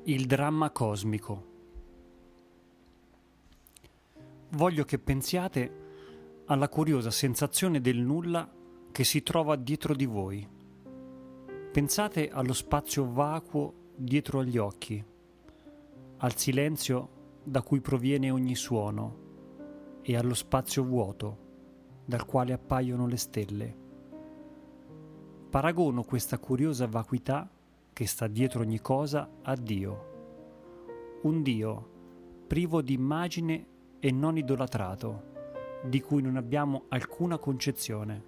Il dramma cosmico. Voglio che pensiate alla curiosa sensazione del nulla che si trova dietro di voi. Pensate allo spazio vacuo dietro agli occhi, al silenzio da cui proviene ogni suono e allo spazio vuoto dal quale appaiono le stelle. Paragono questa curiosa vacuità che sta dietro ogni cosa a Dio. Un Dio privo di immagine e non idolatrato, di cui non abbiamo alcuna concezione.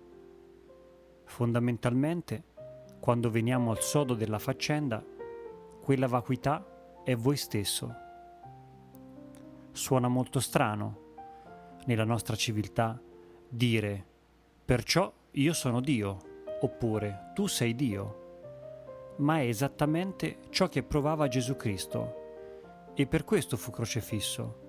Fondamentalmente, quando veniamo al sodo della faccenda, quella vacuità è voi stesso. Suona molto strano, nella nostra civiltà, dire «perciò io sono Dio» oppure «tu sei Dio». Ma è esattamente ciò che provava Gesù Cristo, e per questo fu crocifisso,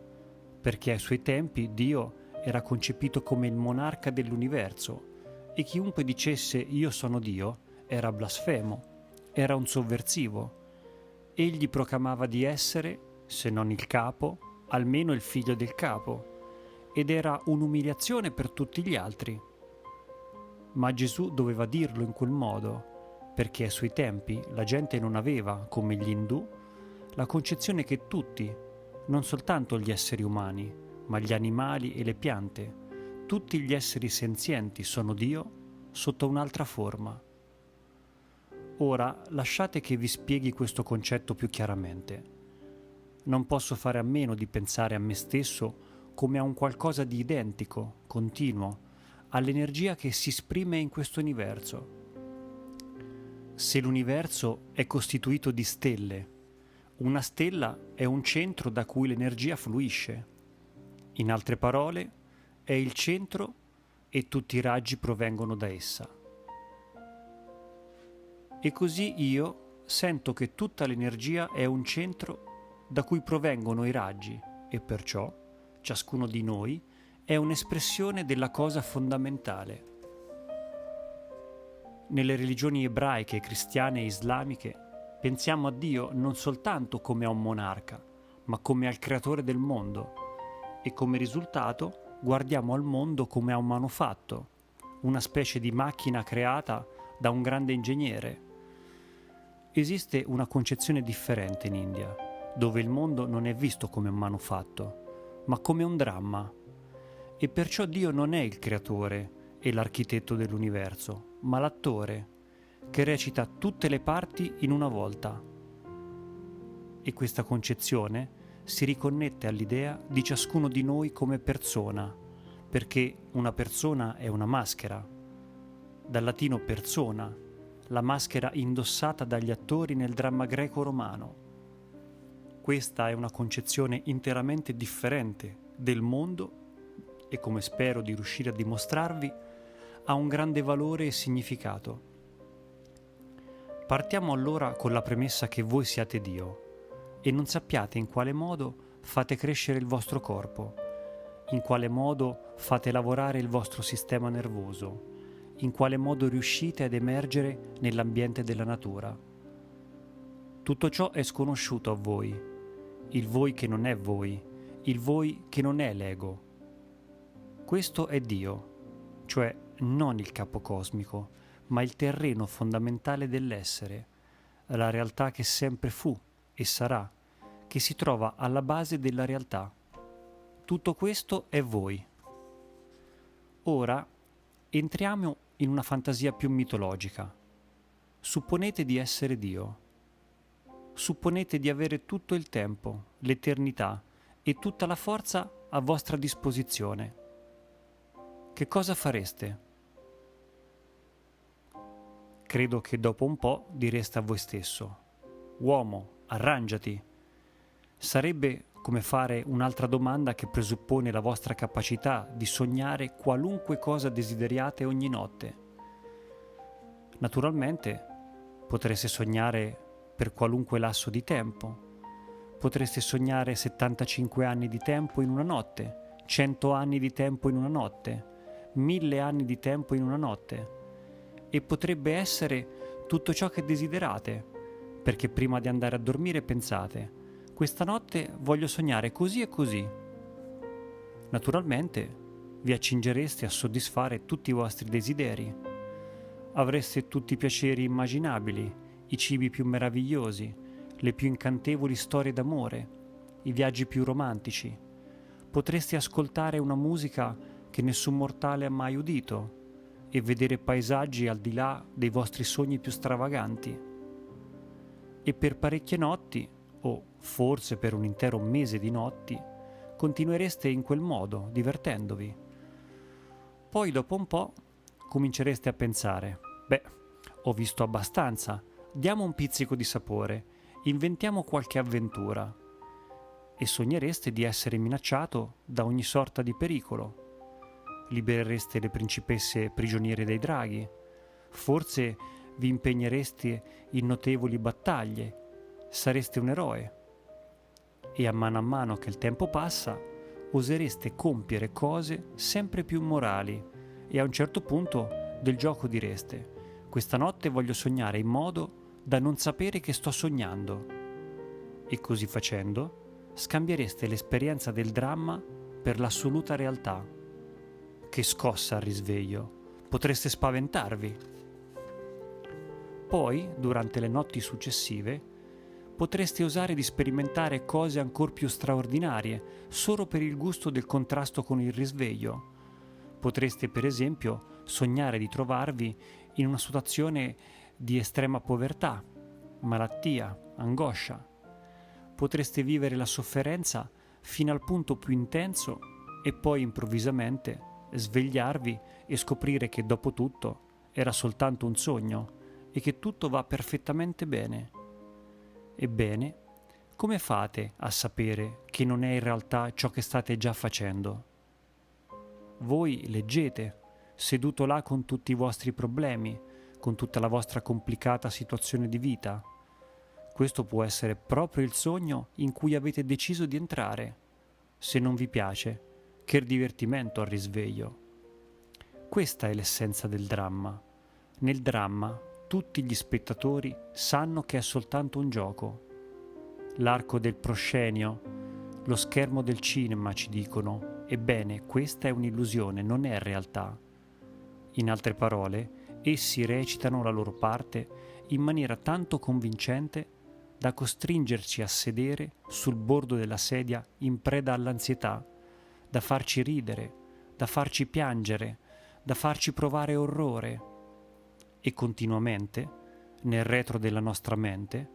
perché ai suoi tempi Dio era concepito come il monarca dell'universo, e chiunque dicesse «io sono Dio» era blasfemo, era un sovversivo. Egli proclamava di essere, se non il capo, almeno il figlio del capo, ed era un'umiliazione per tutti gli altri. Ma Gesù doveva dirlo in quel modo, perché ai suoi tempi la gente non aveva, come gli Indù, la concezione che tutti, non soltanto gli esseri umani, ma gli animali e le piante, tutti gli esseri senzienti sono Dio sotto un'altra forma. Ora lasciate che vi spieghi questo concetto più chiaramente. Non posso fare a meno di pensare a me stesso come a un qualcosa di identico, continuo, all'energia che si esprime in questo universo. Se l'universo è costituito di stelle, una stella è un centro da cui l'energia fluisce. In altre parole, è il centro e tutti i raggi provengono da essa. E così io sento che tutta l'energia è un centro da cui provengono i raggi e perciò ciascuno di noi è un'espressione della cosa fondamentale. Nelle religioni ebraiche, cristiane e islamiche pensiamo a Dio non soltanto come a un monarca, ma come al creatore del mondo, e come risultato guardiamo al mondo come a un manufatto, una specie di macchina creata da un grande ingegnere. Esiste una concezione differente in India, dove il mondo non è visto come un manufatto, ma come un dramma, e perciò Dio non è il creatore e l'architetto dell'universo, ma l'attore, che recita tutte le parti in una volta. E questa concezione si riconnette all'idea di ciascuno di noi come persona, perché una persona è una maschera. Dal latino persona, la maschera indossata dagli attori nel dramma greco-romano. Questa è una concezione interamente differente del mondo e, come spero di riuscire a dimostrarvi, ha un grande valore e significato. Partiamo allora con la premessa che voi siate Dio e non sappiate in quale modo fate crescere il vostro corpo, in quale modo fate lavorare il vostro sistema nervoso, in quale modo riuscite ad emergere nell'ambiente della natura. Tutto ciò è sconosciuto a voi, il voi che non è voi, il voi che non è l'ego. Questo è Dio, cioè non il capo cosmico, ma il terreno fondamentale dell'essere, la realtà che sempre fu e sarà, che si trova alla base della realtà. Tutto questo è voi. Ora entriamo in una fantasia più mitologica. Supponete di essere Dio. Supponete di avere tutto il tempo, l'eternità e tutta la forza a vostra disposizione. Che cosa fareste? Credo che dopo un po' direste a voi stesso: uomo, arrangiati. Sarebbe come fare un'altra domanda che presuppone la vostra capacità di sognare qualunque cosa desideriate ogni notte. Naturalmente potreste sognare per qualunque lasso di tempo. Potreste sognare 75 anni di tempo in una notte, 100 anni di tempo in una notte, 1000 anni di tempo in una notte. E potrebbe essere tutto ciò che desiderate, perché prima di andare a dormire pensate: questa notte voglio sognare così e così. Naturalmente vi accingereste a soddisfare tutti i vostri desideri. Avreste tutti i piaceri immaginabili, i cibi più meravigliosi, le più incantevoli storie d'amore, i viaggi più romantici. Potreste ascoltare una musica che nessun mortale ha mai udito e vedere paesaggi al di là dei vostri sogni più stravaganti. E per parecchie notti, o forse per un intero mese di notti, continuereste in quel modo, divertendovi. Poi dopo un po' comincereste a pensare: beh, ho visto abbastanza, diamo un pizzico di sapore, inventiamo qualche avventura. E sognereste di essere minacciato da ogni sorta di pericolo. Liberereste le principesse prigioniere dei draghi. Forse vi impegnereste in notevoli battaglie. Sareste un eroe. E a mano che il tempo passa, osereste compiere cose sempre più morali e a un certo punto del gioco direste: questa notte voglio sognare in modo da non sapere che sto sognando. E così facendo scambiereste l'esperienza del dramma per l'assoluta realtà. Che scossa al risveglio! Potreste spaventarvi. Poi, durante le notti successive, potreste osare di sperimentare cose ancor più straordinarie solo per il gusto del contrasto con il risveglio. Potreste, per esempio, sognare di trovarvi in una situazione di estrema povertà, malattia, angoscia. Potreste vivere la sofferenza fino al punto più intenso e poi improvvisamente svegliarvi e scoprire che dopo tutto era soltanto un sogno e che tutto va perfettamente bene. Ebbene, come fate a sapere che non è in realtà ciò che state già facendo? Voi leggete, seduto là con tutti i vostri problemi, con tutta la vostra complicata situazione di vita. Questo può essere proprio il sogno in cui avete deciso di entrare. Se non vi piace, che divertimento al risveglio. Questa è l'essenza del dramma. Nel dramma tutti gli spettatori sanno che è soltanto un gioco. L'arco del proscenio, lo schermo del cinema ci dicono: ebbene, questa è un'illusione, non è realtà. In altre parole, essi recitano la loro parte in maniera tanto convincente da costringerci a sedere sul bordo della sedia in preda all'ansietà, da farci ridere, da farci piangere, da farci provare orrore. E continuamente, nel retro della nostra mente,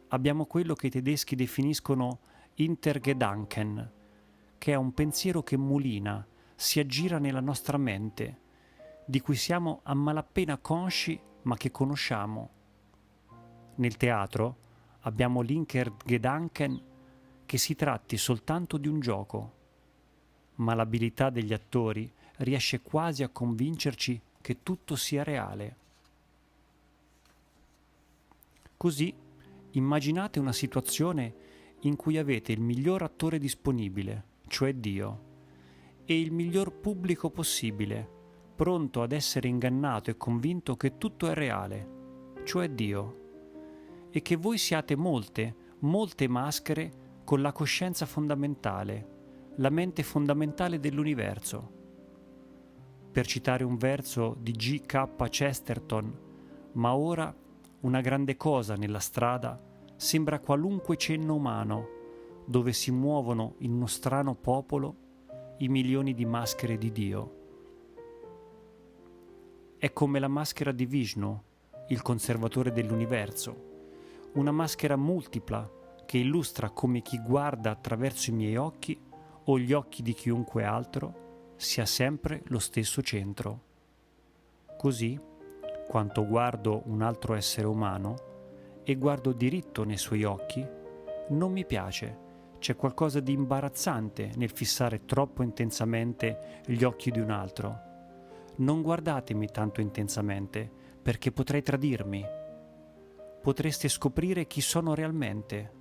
abbiamo quello che i tedeschi definiscono Hintergedanken, che è un pensiero che mulina, si aggira nella nostra mente, di cui siamo a malapena consci ma che conosciamo. Nel teatro abbiamo l'Hintergedanken che si tratti soltanto di un gioco, ma l'abilità degli attori riesce quasi a convincerci che tutto sia reale. Così immaginate una situazione in cui avete il miglior attore disponibile, cioè Dio, e il miglior pubblico possibile, pronto ad essere ingannato e convinto che tutto è reale, cioè Dio, e che voi siate molte maschere con la coscienza fondamentale, la mente fondamentale dell'universo. Per citare un verso di G.K. Chesterton, ma ora una grande cosa nella strada sembra qualunque cenno umano, dove si muovono in uno strano popolo i milioni di maschere di Dio. È come la maschera di Vishnu, il conservatore dell'universo, una maschera multipla che illustra come chi guarda attraverso i miei occhi o gli occhi di chiunque altro sia sempre lo stesso centro. Così, quando guardo un altro essere umano e guardo diritto nei suoi occhi, non mi piace. C'è qualcosa di imbarazzante nel fissare troppo intensamente gli occhi di un altro. Non guardatemi tanto intensamente, perché potrei tradirmi. Potreste scoprire chi sono realmente.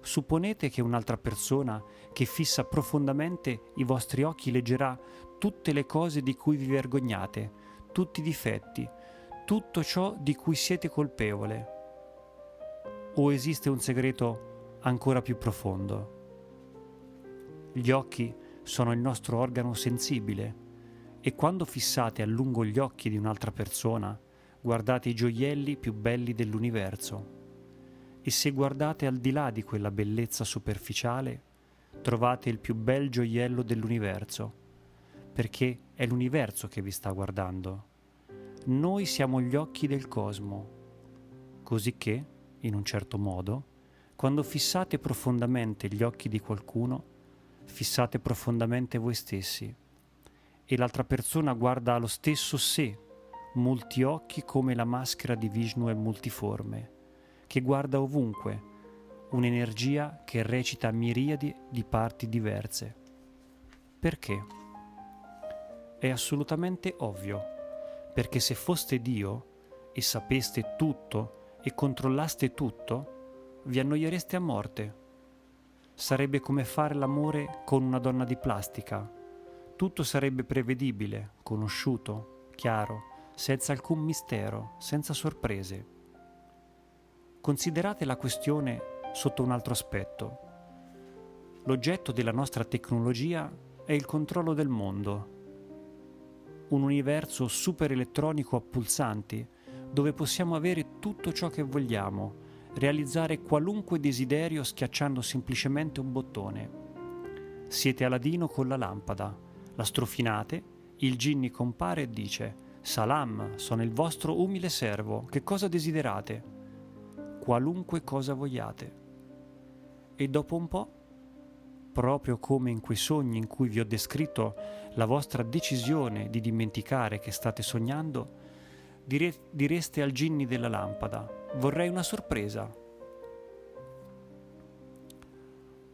Supponete che un'altra persona che fissa profondamente i vostri occhi leggerà tutte le cose di cui vi vergognate, tutti i difetti, tutto ciò di cui siete colpevole. O esiste un segreto ancora più profondo? Gli occhi sono il nostro organo sensibile e quando fissate a lungo gli occhi di un'altra persona, guardate i gioielli più belli dell'universo. E se guardate al di là di quella bellezza superficiale, trovate il più bel gioiello dell'universo, perché è l'universo che vi sta guardando. Noi siamo gli occhi del cosmo, cosicché, in un certo modo, quando fissate profondamente gli occhi di qualcuno, fissate profondamente voi stessi e l'altra persona guarda allo stesso sé, molti occhi come la maschera di Vishnu è multiforme, che guarda ovunque, un'energia che recita miriadi di parti diverse. Perché? È assolutamente ovvio, perché se foste Dio e sapeste tutto e controllaste tutto, vi annoiereste a morte. Sarebbe come fare l'amore con una donna di plastica. Tutto sarebbe prevedibile, conosciuto, chiaro, senza alcun mistero, senza sorprese. Considerate la questione sotto un altro aspetto. L'oggetto della nostra tecnologia è il controllo del mondo. Un universo super elettronico a pulsanti, dove possiamo avere tutto ciò che vogliamo, realizzare qualunque desiderio schiacciando semplicemente un bottone. Siete Aladino con la lampada, la strofinate, il ginni compare e dice: Salam, sono il vostro umile servo, che cosa desiderate? Qualunque cosa vogliate. E dopo un po', proprio come in quei sogni in cui vi ho descritto la vostra decisione di dimenticare che state sognando, direste al ginni della lampada: vorrei una sorpresa.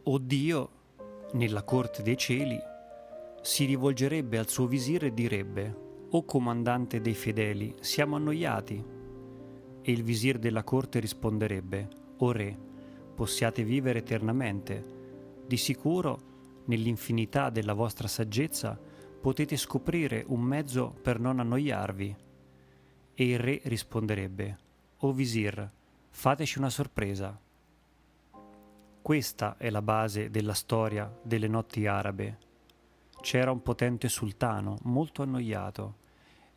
O Dio, nella corte dei cieli, si rivolgerebbe al suo visir e direbbe: o comandante dei fedeli, siamo annoiati. E il visir della corte risponderebbe: o re, possiate vivere eternamente. Di sicuro, nell'infinità della vostra saggezza, potete scoprire un mezzo per non annoiarvi. E il re risponderebbe: o visir, fateci una sorpresa. Questa è la base della storia delle notti arabe. C'era un potente sultano molto annoiato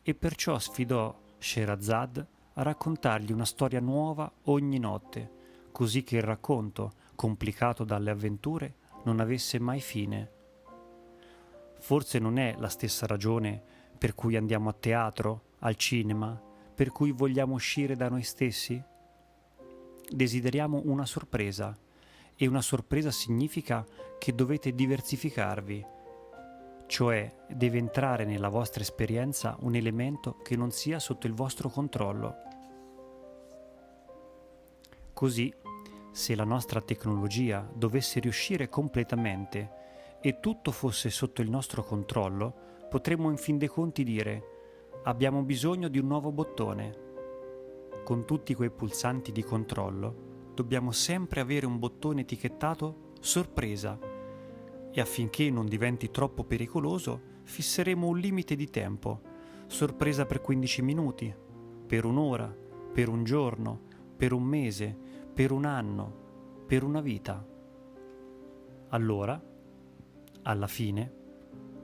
e perciò sfidò Sherazad a raccontargli una storia nuova ogni notte, così che il racconto, complicato dalle avventure, non avesse mai fine. Forse non è la stessa ragione per cui andiamo a teatro, al cinema, per cui vogliamo uscire da noi stessi? Desideriamo una sorpresa, e una sorpresa significa che dovete diversificarvi, cioè deve entrare nella vostra esperienza un elemento che non sia sotto il vostro controllo. Così, se la nostra tecnologia dovesse riuscire completamente e tutto fosse sotto il nostro controllo, potremmo in fin dei conti dire: abbiamo bisogno di un nuovo bottone. Con tutti quei pulsanti di controllo, dobbiamo sempre avere un bottone etichettato sorpresa e affinché non diventi troppo pericoloso, fisseremo un limite di tempo: sorpresa per 15 minuti, per un'ora, per un giorno, per un mese, per un anno, per una vita. Allora, alla fine,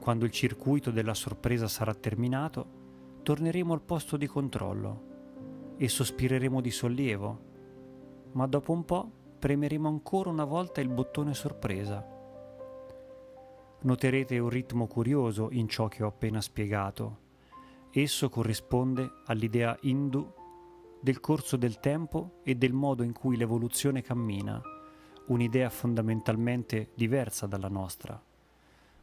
quando il circuito della sorpresa sarà terminato, torneremo al posto di controllo e sospireremo di sollievo, ma dopo un po' premeremo ancora una volta il bottone sorpresa. Noterete un ritmo curioso in ciò che ho appena spiegato. Esso corrisponde all'idea hindu del corso del tempo e del modo in cui l'evoluzione cammina, un'idea fondamentalmente diversa dalla nostra.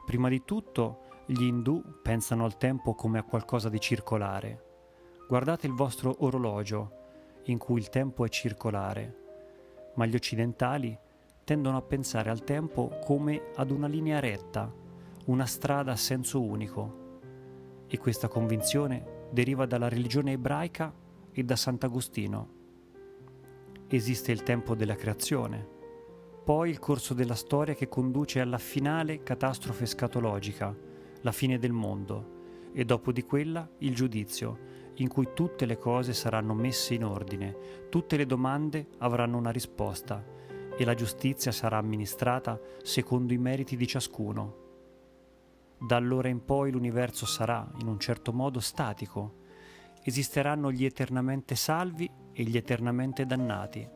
Prima di tutto, gli indù pensano al tempo come a qualcosa di circolare. Guardate il vostro orologio, in cui il tempo è circolare, ma gli occidentali tendono a pensare al tempo come ad una linea retta, una strada a senso unico. E questa convinzione deriva dalla religione ebraica e da Sant'Agostino. Esiste il tempo della creazione, poi il corso della storia che conduce alla finale catastrofe scatologica, la fine del mondo, e dopo di quella il giudizio, in cui tutte le cose saranno messe in ordine, tutte le domande avranno una risposta e la giustizia sarà amministrata secondo i meriti di ciascuno. Da allora in poi l'universo sarà, in un certo modo, statico. Esisteranno gli eternamente salvi e gli eternamente dannati.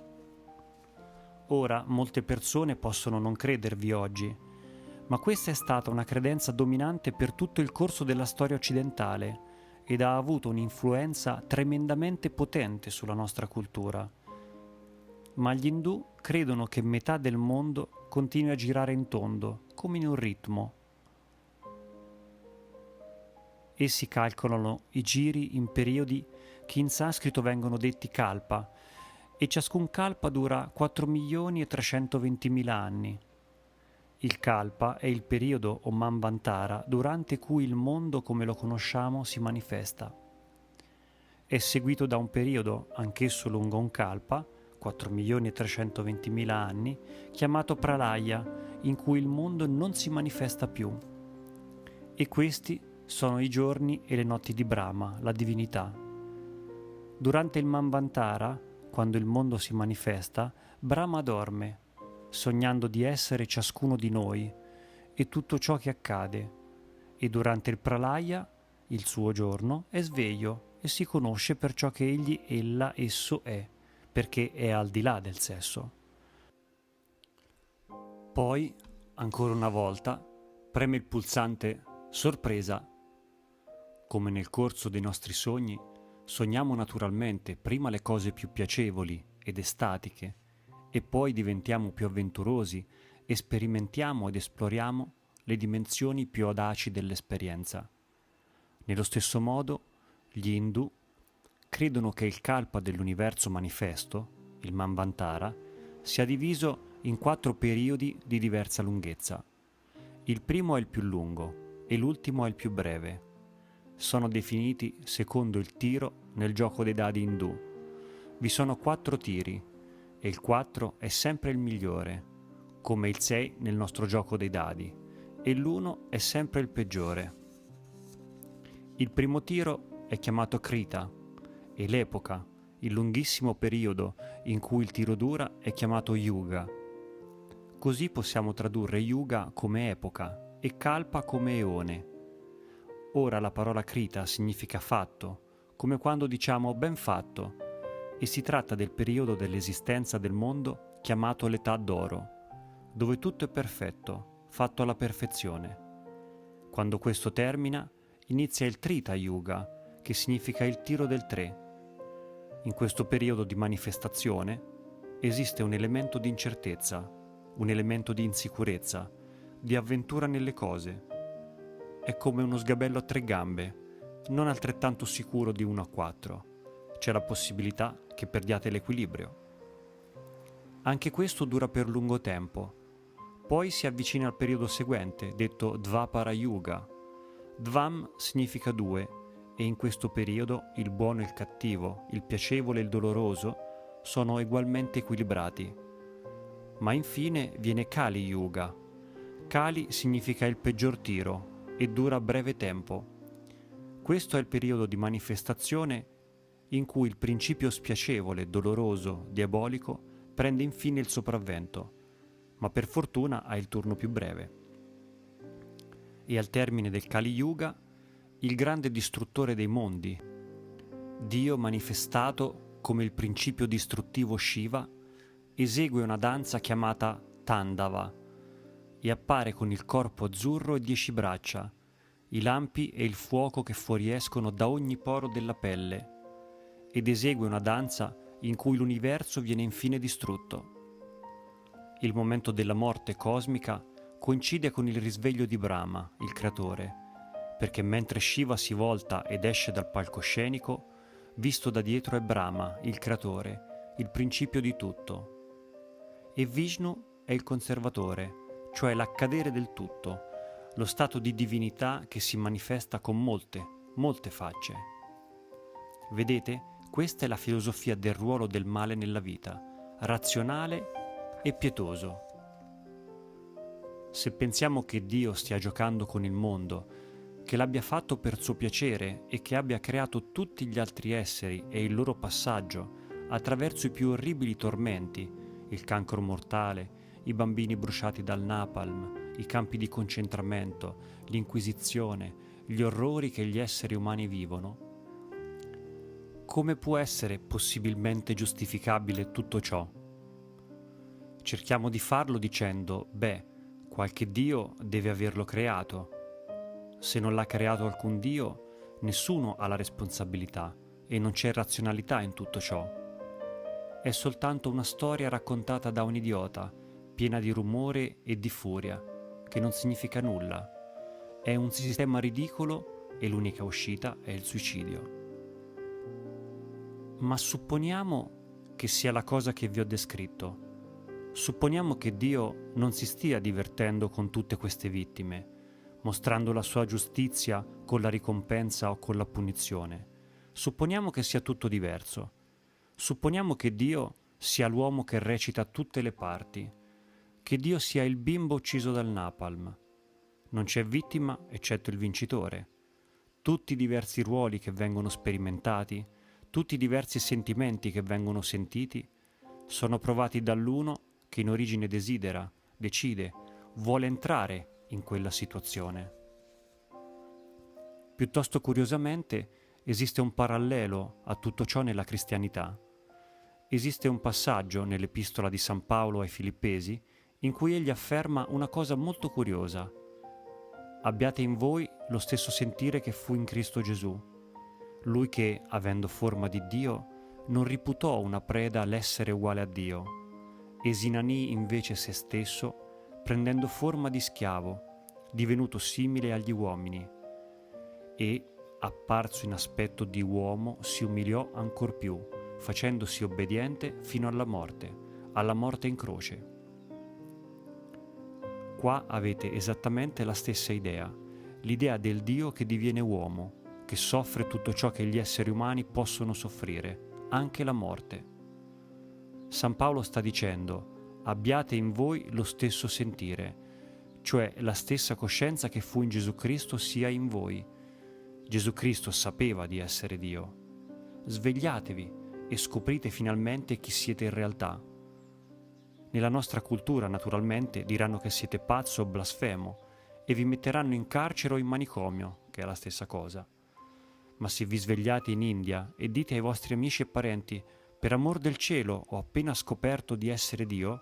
Ora molte persone possono non credervi oggi, ma questa è stata una credenza dominante per tutto il corso della storia occidentale ed ha avuto un'influenza tremendamente potente sulla nostra cultura. Ma gli indù credono che metà del mondo continui a girare in tondo, come in un ritmo. Essi calcolano i giri in periodi che in sanscrito vengono detti kalpa, e ciascun kalpa dura 4.320.000 anni. Il kalpa è il periodo o manvantara durante cui il mondo come lo conosciamo si manifesta. È seguito da un periodo, anch'esso lungo un kalpa, 4.320.000 anni, chiamato pralaya, in cui il mondo non si manifesta più. E questi sono i giorni e le notti di Brahma, la divinità. Durante il manvantara, quando il mondo si manifesta, Brahma dorme, sognando di essere ciascuno di noi e tutto ciò che accade, e durante il pralaya, il suo giorno, è sveglio e si conosce per ciò che esso è, perché è al di là del sesso. Poi, ancora una volta, preme il pulsante sorpresa. Come nel corso dei nostri sogni, sogniamo naturalmente prima le cose più piacevoli ed estatiche, e poi diventiamo più avventurosi e sperimentiamo ed esploriamo le dimensioni più audaci dell'esperienza. Nello stesso modo, gli Hindu credono che il kalpa dell'universo manifesto, il Manvantara, sia diviso in 4 periodi di diversa lunghezza. Il primo è il più lungo e l'ultimo è il più breve. Sono definiti secondo il tiro nel gioco dei dadi indù. Vi sono 4 tiri e il 4 è sempre il migliore, come il 6 nel nostro gioco dei dadi, e l'1 è sempre il peggiore. Il primo tiro è chiamato Krita e l'epoca, il lunghissimo periodo in cui il tiro dura, è chiamato Yuga. Così possiamo tradurre Yuga come epoca e Kalpa come eone. Ora la parola Krita significa fatto, come quando diciamo ben fatto, e si tratta del periodo dell'esistenza del mondo chiamato l'età d'oro, dove tutto è perfetto, fatto alla perfezione. Quando questo termina, inizia il Trita Yuga, che significa il tiro del 3. In questo periodo di manifestazione esiste un elemento di incertezza, un elemento di insicurezza, di avventura nelle cose. È come uno sgabello a 3 gambe, non altrettanto sicuro di 1 a 4. C'è la possibilità che perdiate l'equilibrio. Anche questo dura per lungo tempo. Poi si avvicina al periodo seguente, detto Dvapara Yuga. Dvam significa 2, e in questo periodo il buono e il cattivo, il piacevole e il doloroso sono ugualmente equilibrati. Ma infine viene Kali Yuga. Kali significa il peggior tiro e dura breve tempo. Questo è il periodo di manifestazione in cui il principio spiacevole, doloroso, diabolico prende infine il sopravvento, ma per fortuna ha il turno più breve. E al termine del Kali Yuga, il grande distruttore dei mondi, Dio manifestato come il principio distruttivo Shiva, esegue una danza chiamata Tandava e appare con il corpo azzurro e 10 braccia, i lampi e il fuoco che fuoriescono da ogni poro della pelle, ed esegue una danza in cui l'universo viene infine distrutto. Il momento della morte cosmica coincide con il risveglio di Brahma, il creatore, perché mentre Shiva si volta ed esce dal palcoscenico, visto da dietro è Brahma, il creatore, il principio di tutto. E Vishnu è il conservatore, cioè l'accadere del tutto, lo stato di divinità che si manifesta con molte facce. Vedete? Questa è la filosofia del ruolo del male nella vita, razionale e pietoso. Se pensiamo che Dio stia giocando con il mondo che l'abbia fatto per suo piacere e che abbia creato tutti gli altri esseri e il loro passaggio attraverso i più orribili tormenti, il cancro mortale, i bambini bruciati dal napalm, i campi di concentramento, l'Inquisizione, gli orrori che gli esseri umani vivono, come può essere possibilmente giustificabile tutto ciò? Cerchiamo di farlo dicendo, qualche Dio deve averlo creato. Se non l'ha creato alcun Dio, nessuno ha la responsabilità e non c'è razionalità in tutto ciò. È soltanto una storia raccontata da un idiota, piena di rumore e di furia, che non significa nulla. È un sistema ridicolo e l'unica uscita è il suicidio. Ma supponiamo che sia la cosa che vi ho descritto. Supponiamo che Dio non si stia divertendo con tutte queste vittime, mostrando la sua giustizia con la ricompensa o con la punizione. Supponiamo che sia tutto diverso. Supponiamo che Dio sia l'uomo che recita tutte le parti, che Dio sia il bimbo ucciso dal napalm. Non c'è vittima eccetto il vincitore. Tutti i diversi ruoli che vengono sperimentati, tutti i diversi sentimenti che vengono sentiti, sono provati dall'uno che in origine desidera, decide, vuole entrare in quella situazione. Piuttosto curiosamente esiste un parallelo a tutto ciò nella cristianità. Esiste un passaggio nell'epistola di San Paolo ai Filippesi in cui egli afferma una cosa molto curiosa. Abbiate in voi lo stesso sentire che fu in Cristo Gesù. Lui che, avendo forma di Dio, non riputò una preda l'essere uguale a Dio. Esinanì invece se stesso, prendendo forma di schiavo, divenuto simile agli uomini. E, apparso in aspetto di uomo, si umiliò ancor più, facendosi obbediente fino alla morte in croce. Qua avete esattamente la stessa idea, l'idea del Dio che diviene uomo, che soffre tutto ciò che gli esseri umani possono soffrire, anche la morte. San Paolo sta dicendo, abbiate in voi lo stesso sentire, cioè la stessa coscienza che fu in Gesù Cristo sia in voi. Gesù Cristo sapeva di essere Dio. Svegliatevi e scoprite finalmente chi siete in realtà. Nella nostra cultura, naturalmente, diranno che siete pazzo o blasfemo e vi metteranno in carcere o in manicomio, che è la stessa cosa. Ma se vi svegliate in India e dite ai vostri amici e parenti «Per amor del cielo ho appena scoperto di essere Dio»,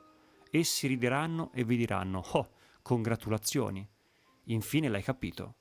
essi rideranno e vi diranno «Oh, congratulazioni! Infine l'hai capito».